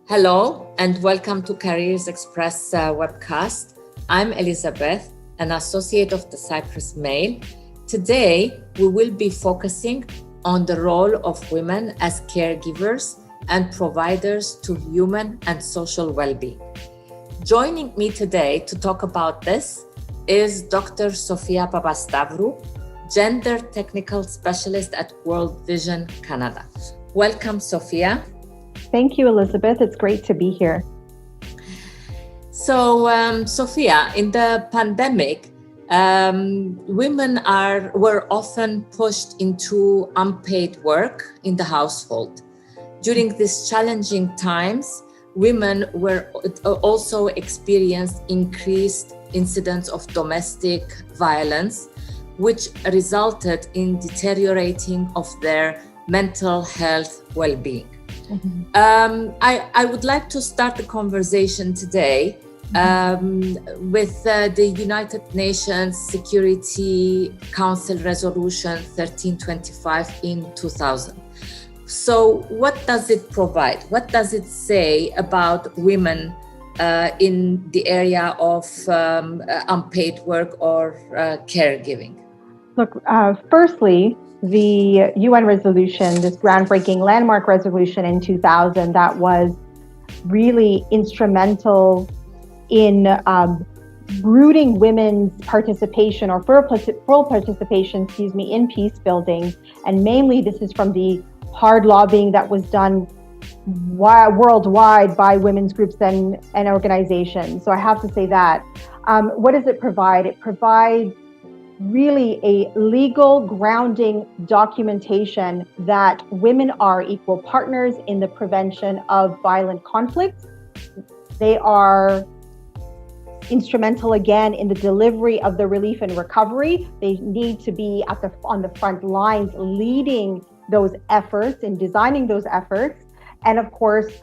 Hello and welcome to Careers Express webcast. I'm Elisabeth, an associate of the Cyprus Mail. Today, we will be focusing on the role of women as caregivers and providers to human and social well-being. Joining me today to talk about this is Dr. Sophia Papastavrou, Gender Technical Specialist at World Vision Canada. Welcome, Sophia. Thank you, Elisabeth. It's great to be here. So, Sophia, in the pandemic, women were often pushed into unpaid work in the household. During these challenging times, women were also experienced increased incidents of domestic violence, which resulted in deteriorating of their mental health well-being. Mm-hmm. I would like to start the conversation today with the United Nations Security Council Resolution 1325 in 2000. So what does it provide? What does it say about women in the area of unpaid work or caregiving? Look, firstly, the UN resolution, this groundbreaking landmark resolution in 2000, that was really instrumental in rooting women's participation or full participation, in peace building. And mainly this is from the hard lobbying that was done worldwide by women's groups and organizations. So I have to say that. What does it provide? It provides really a legal grounding documentation that women are equal partners in the prevention of violent conflicts. They are instrumental again in the delivery of the relief and recovery. They need to be on the front lines leading those efforts and designing those efforts. And of course,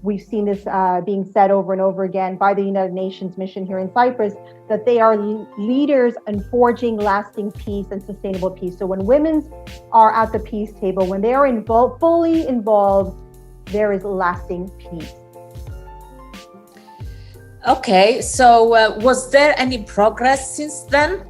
we've seen this being said over and over again by the United Nations mission here in Cyprus, that they are leaders in forging lasting peace and sustainable peace. So when women are at the peace table, when they are fully involved, there is lasting peace. Okay, so was there any progress since then?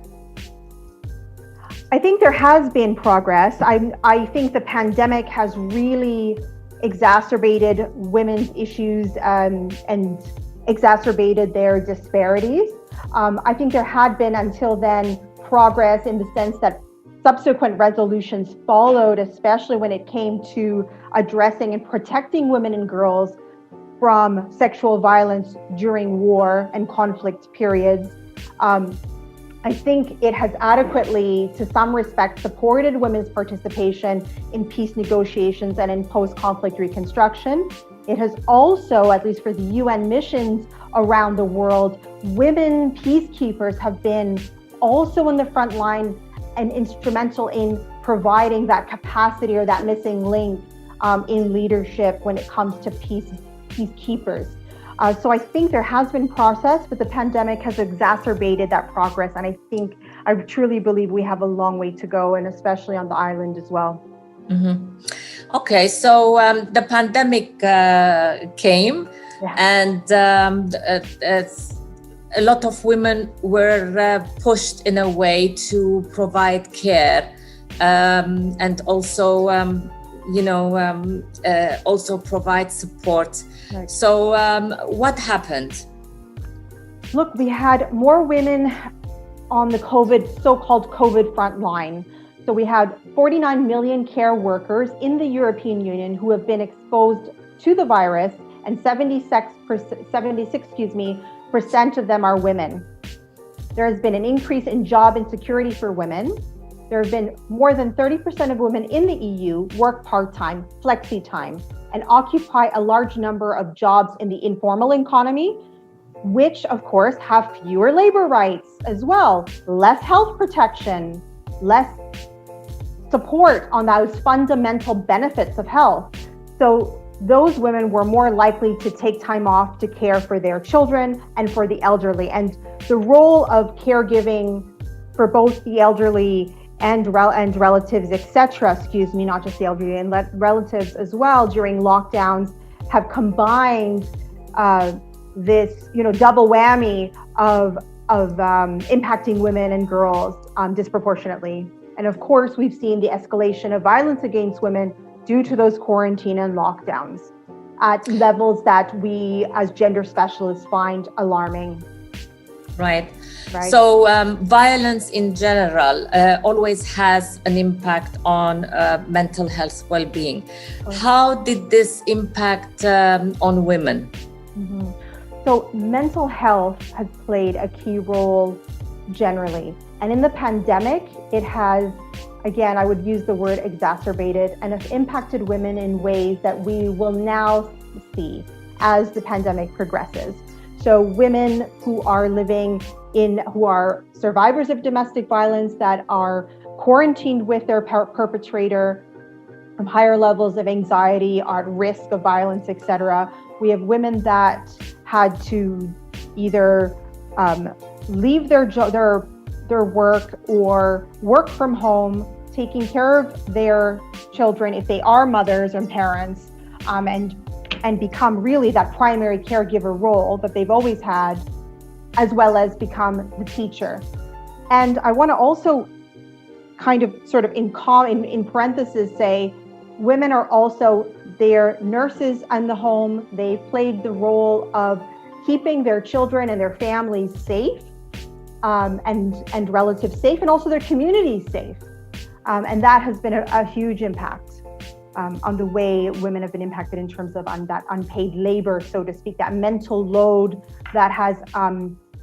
I think there has been progress. I think the pandemic has really exacerbated women's issues and exacerbated their disparities. I think there had been until then progress in the sense that subsequent resolutions followed, especially when it came to addressing and protecting women and girls from sexual violence during war and conflict periods. I think it has adequately, to some respect, supported women's participation in peace negotiations and in post-conflict reconstruction. It has also, at least for the UN missions around the world, women peacekeepers have been also in the front line and instrumental in providing that capacity or that missing link in leadership when it comes to peacekeepers. So I think there has been process, but the pandemic has exacerbated that progress. And I truly believe we have a long way to go, and especially on the island as well. Mm-hmm. Okay, so the pandemic came, and a lot of women were pushed in a way to provide care and also also provide support. Right. So what happened? Look, we had more women on the so-called COVID front line. So we had 49 million care workers in the European Union who have been exposed to the virus, and 76% of them are women. There has been an increase in job insecurity for women. There have been more than 30% of women in the EU work part-time, flexi-time, and occupy a large number of jobs in the informal economy, which of course have fewer labor rights as well, less health protection, less support on those fundamental benefits of health. So those women were more likely to take time off to care for their children and for the elderly. And the role of caregiving for both the elderly and relatives, etc., not just the elderly, and relatives as well during lockdowns have combined this, double whammy of impacting women and girls disproportionately. And of course, we've seen the escalation of violence against women due to those quarantine and lockdowns at levels that we as gender specialists find alarming. Right. So violence in general always has an impact on mental health well-being. How did this impact on women? Mm-hmm. So mental health has played a key role generally. And in the pandemic, it has, again, I would use the word exacerbated, and have impacted women in ways that we will now see as the pandemic progresses. So women who are who are survivors of domestic violence, that are quarantined with their perpetrator, have higher levels of anxiety, are at risk of violence, etc. We have women that had to either leave their work or work from home, taking care of their children if they are mothers and parents, and become really that primary caregiver role that they've always had, as well as become the teacher. And I want to also kind of sort of in parentheses say, women are also their nurses in the home. They played the role of keeping their children and their families safe, and relatives safe, and also their communities safe. And that has been a huge impact on the way women have been impacted in terms of that unpaid labor, so to speak, that mental load that has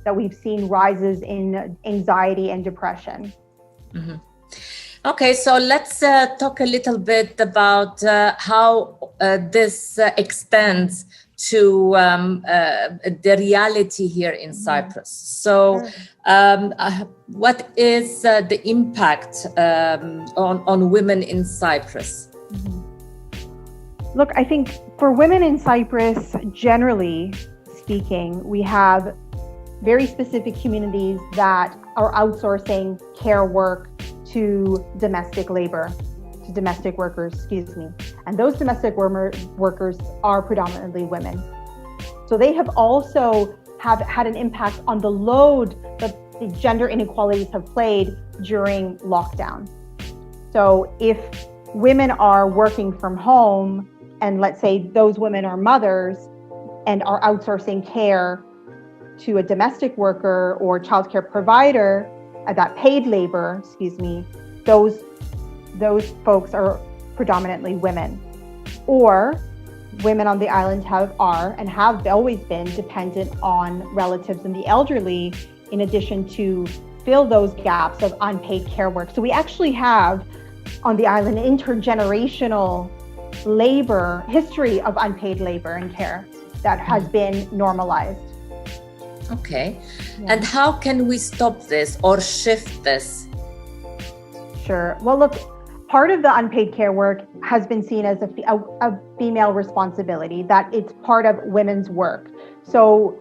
that we've seen rises in anxiety and depression. Mm-hmm. Okay, so let's talk a little bit about how this extends to the reality here in Cyprus. So what is the impact on women in Cyprus? Look, I think for women in Cyprus, generally speaking, we have very specific communities that are outsourcing care work to domestic workers, And those domestic workers are predominantly women. So they have also had an impact on the load that the gender inequalities have played during lockdown. So if women are working from home, and let's say those women are mothers and are outsourcing care to a domestic worker or childcare provider, that paid labor, those folks are predominantly women. Or women on the island have always been dependent on relatives and the elderly, in addition to fill those gaps of unpaid care work. So we actually have on the island intergenerational history of unpaid labor and care that has been normalized. Okay. Yeah. And how can we stop this or shift this? Sure. Well, look, part of the unpaid care work has been seen as a female responsibility, that it's part of women's work. So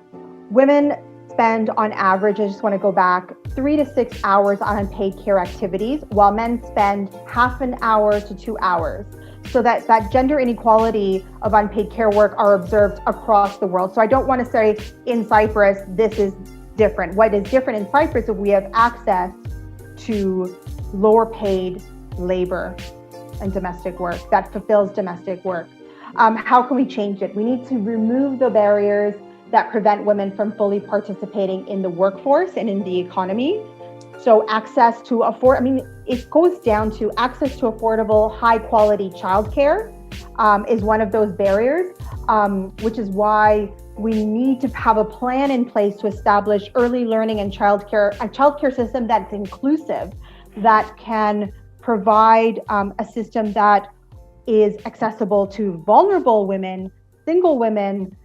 women spend on average, I just want to go back, 3 to 6 hours on unpaid care activities, while men spend half an hour to 2 hours. So that gender inequality of unpaid care work are observed across the world. So I don't want to say in Cyprus, this is different. What is different in Cyprus is we have access to lower paid labor and domestic work that fulfills domestic work. How can we change it? We need to remove the barriers that prevent women from fully participating in the workforce and in the economy. So access to it goes down to access to affordable, high quality childcare is one of those barriers, which is why we need to have a plan in place to establish early learning and a childcare system that's inclusive, that can provide a system that is accessible to vulnerable women, single women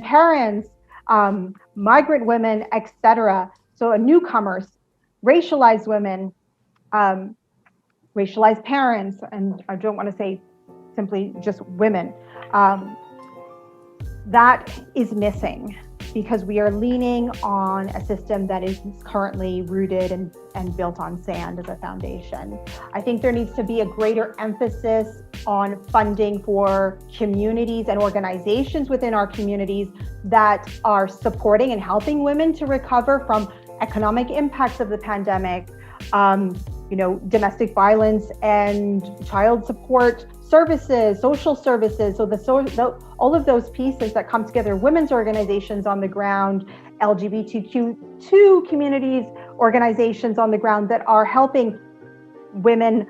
parents, migrant women, etc. So newcomers, racialized women, racialized parents, and I don't want to say simply just women. That is missing because we are leaning on a system that is currently rooted and built on sand as a foundation. I think there needs to be a greater emphasis on funding for communities and organizations within our communities that are supporting and helping women to recover from economic impacts of the pandemic, domestic violence and child support services, social services. So all of those pieces that come together, women's organizations on the ground, LGBTQ2 communities, organizations on the ground that are helping women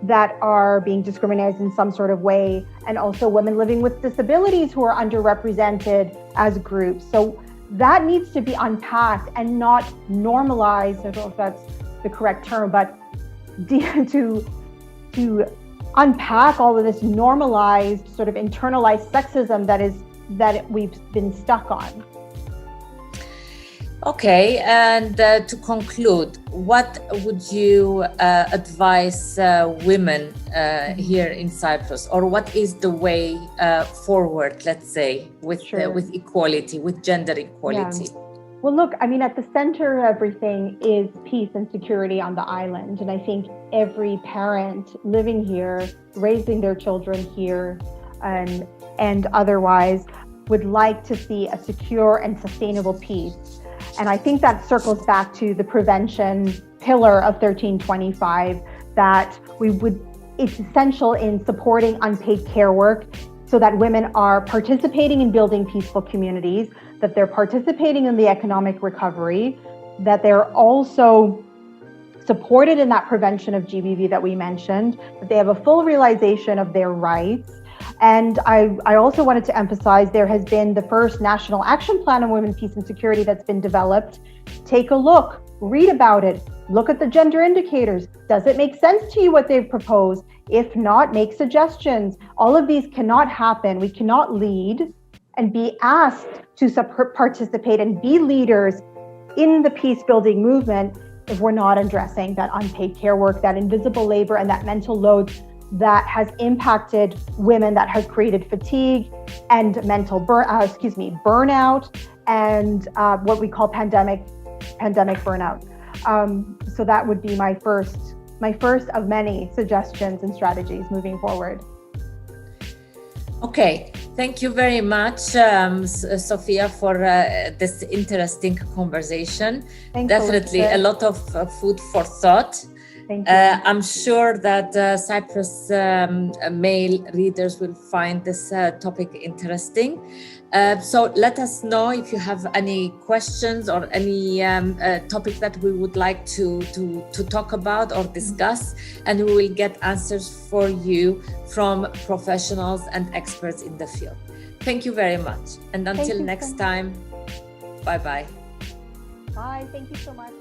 that are being discriminated in some sort of way, and also women living with disabilities who are underrepresented as groups. So that needs to be unpacked and not normalized. I don't know if that's the correct term, but to unpack all of this normalized, sort of internalized sexism that we've been stuck on. Okay, and to conclude, what would you advise women here in Cyprus, or what is the way forward, let's say, with equality, with gender equality? Yeah. Well, look, I mean, at the center of everything is peace and security on the island. And I think every parent living here, raising their children here, and otherwise would like to see a secure and sustainable peace. And I think that circles back to the prevention pillar of 1325, that it's essential in supporting unpaid care work so that women are participating in building peaceful communities, that they're participating in the economic recovery, that they're also supported in that prevention of GBV that we mentioned, that they have a full realization of their rights. And I also wanted to emphasize there has been the first National Action Plan on Women, Peace and Security that's been developed. Take a look, read about it, look at the gender indicators. Does it make sense to you what they've proposed? If not, make suggestions. All of these cannot happen. We cannot lead and be asked to participate and be leaders in the peace building movement if we're not addressing that unpaid care work, that invisible labor, and that mental load that has impacted women, that has created fatigue and mental burnout, and what we call pandemic burnout. So that would be my first of many suggestions and strategies moving forward. Okay, thank you very much, Sophia, for this interesting conversation. Thanks, Definitely Elisabeth. A lot of food for thought. Thank you. I'm sure that Cyprus Mail readers will find this topic interesting. So let us know if you have any questions or any topic that we would like to talk about or discuss, and we will get answers for you from professionals and experts in the field. Thank you very much. And until next time, bye-bye. Bye, thank you so much.